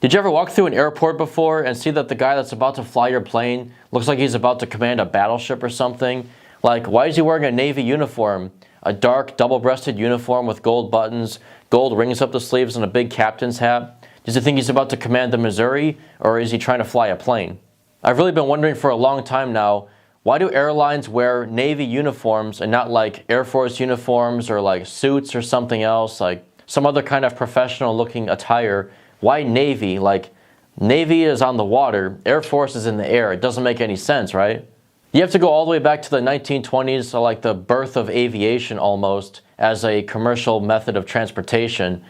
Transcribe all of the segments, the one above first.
Did you ever walk through an airport before and see that the guy that's about to fly your plane looks like he's about to command a battleship or something? Like, why is he wearing a Navy uniform? A dark, double-breasted uniform with gold buttons, gold rings up the sleeves, and a big captain's hat? Does he think he's about to command the Missouri, or is he trying to fly a plane? I've really been wondering for a long time now, why do airlines wear Navy uniforms and not like Air Force uniforms or like suits or something else, like some other kind of professional-looking attire? Why Navy? Like, Navy is on the water, Air Force is in the air. It doesn't make any sense, right? You have to go all the way back to the 1920s, so like the birth of aviation almost, as a commercial method of transportation.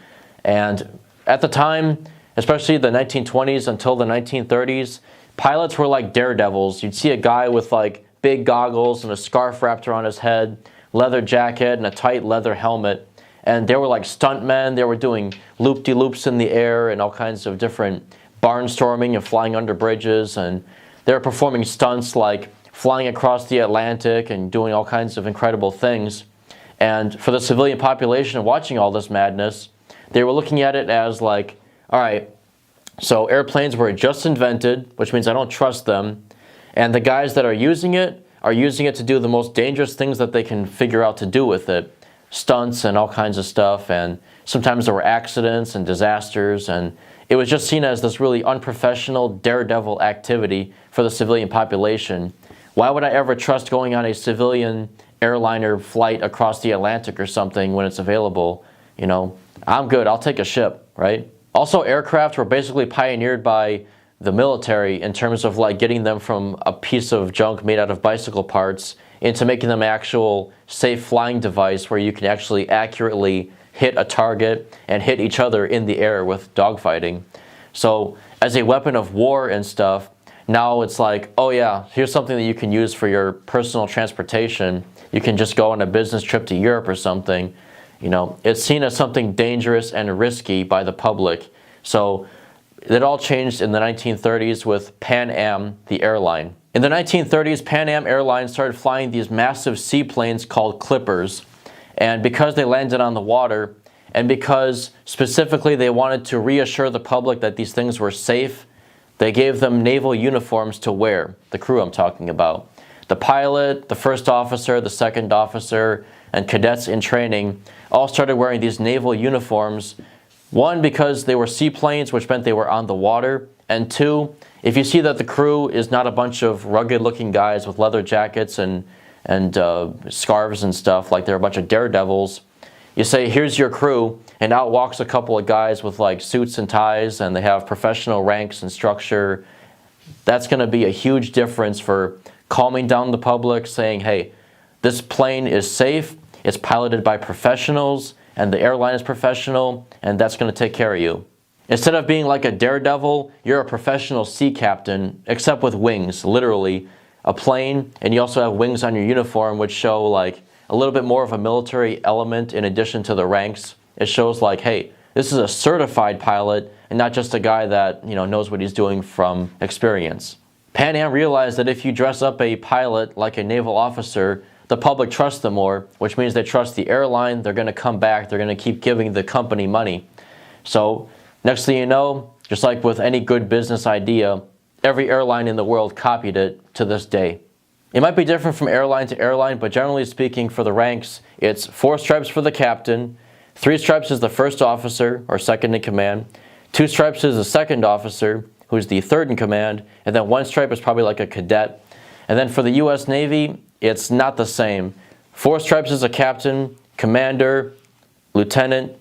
And at the time, especially the 1920s until the 1930s, pilots were like daredevils. You'd see a guy with like big goggles and a scarf wrapped around his head, leather jacket, and a tight leather helmet. And they were like stuntmen. They were doing loop-de-loops in the air and all kinds of different barnstorming and flying under bridges. And they were performing stunts like flying across the Atlantic and doing all kinds of incredible things. And for the civilian population watching all this madness, they were looking at it as like, all right, so airplanes were just invented, which means I don't trust them. And the guys that are using it to do the most dangerous things that they can figure out to do with it. Stunts and all kinds of stuff, and sometimes there were accidents and disasters, and it was just seen as this really unprofessional, daredevil activity for the civilian population. Why would I ever trust going on a civilian airliner flight across the Atlantic or something when it's available? You know, I'm good, I'll take a ship, right? Also, aircraft were basically pioneered by the military in terms of like getting them from a piece of junk made out of bicycle parts into making them an actual safe flying device where you can actually accurately hit a target and hit each other in the air with dogfighting. So as a weapon of war and stuff, now it's like, oh yeah, here's something that you can use for your personal transportation. You can just go on a business trip to Europe or something. You know, it's seen as something dangerous and risky by the public. So it all changed in the 1930s with Pan Am, the airline. In the 1930s, Pan Am Airlines started flying these massive seaplanes called Clippers. And because they landed on the water, and because specifically they wanted to reassure the public that these things were safe, they gave them naval uniforms to wear, the crew I'm talking about. The pilot, the first officer, the second officer, and cadets in training all started wearing these naval uniforms. One, because they were seaplanes, which meant they were on the water. And two, if you see that the crew is not a bunch of rugged-looking guys with leather jackets and scarves and stuff, like they're a bunch of daredevils, you say, here's your crew, and out walks a couple of guys with like suits and ties, and they have professional ranks and structure. That's going to be a huge difference for calming down the public, saying, hey, this plane is safe, it's piloted by professionals, and the airline is professional, and that's going to take care of you. Instead of being like a daredevil, you're a professional sea captain, except with wings, literally. A plane, and you also have wings on your uniform, which show like a little bit more of a military element in addition to the ranks. It shows like, hey, this is a certified pilot and not just a guy that, you know, knows what he's doing from experience. Pan Am realized that if you dress up a pilot like a naval officer, the public trusts them more, which means they trust the airline, they're going to come back, they're going to keep giving the company money. So next thing you know, just like with any good business idea, every airline in the world copied it to this day. It might be different from airline to airline, but generally speaking, for the ranks, it's 4 stripes for the captain, 3 stripes is the first officer or second in command, 2 stripes is the second officer, who's the third in command, and then 1 stripe is probably like a cadet. And then for the U.S. Navy, it's not the same. 4 stripes is a captain, commander, lieutenant,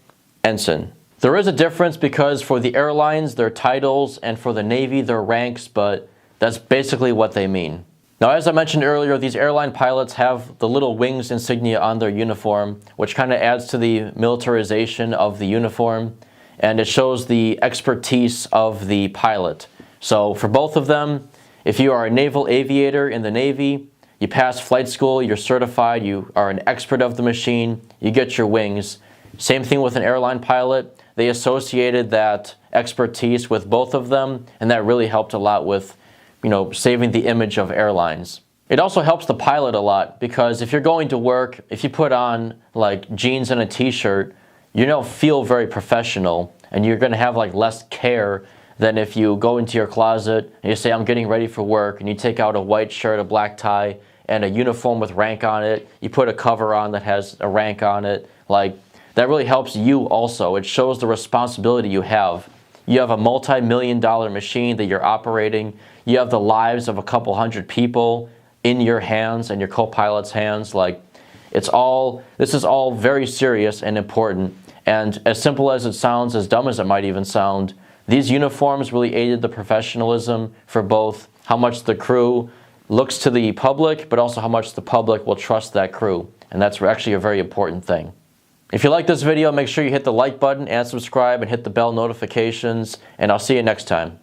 ensign. There is a difference because for the airlines, they're titles, and for the Navy, they're ranks, but that's basically what they mean. Now, as I mentioned earlier, these airline pilots have the little wings insignia on their uniform, which kind of adds to the militarization of the uniform, and it shows the expertise of the pilot. So for both of them, if you are a naval aviator in the Navy, you pass flight school, you're certified, you are an expert of the machine, you get your wings. Same thing with an airline pilot. They associated that expertise with both of them, and that really helped a lot with, you know, saving the image of airlines. It also helps the pilot a lot because if you're going to work, if you put on like jeans and a t-shirt, you don't feel very professional, and you're going to have like less care than if you go into your closet and you say, I'm getting ready for work, and you take out a white shirt, a black tie, and a uniform with rank on it. You put a cover on that has a rank on it. Like, that really helps you also. It shows the responsibility you have. You have a multi-million-dollar machine that you're operating. You have the lives of a couple hundred people in your hands and your co-pilot's hands. Like, this is all very serious and important. And as simple as it sounds, as dumb as it might even sound, these uniforms really aided the professionalism for both how much the crew looks to the public, but also how much the public will trust that crew. And that's actually a very important thing. If you like this video, make sure you hit the like button and subscribe and hit the bell notifications, and I'll see you next time.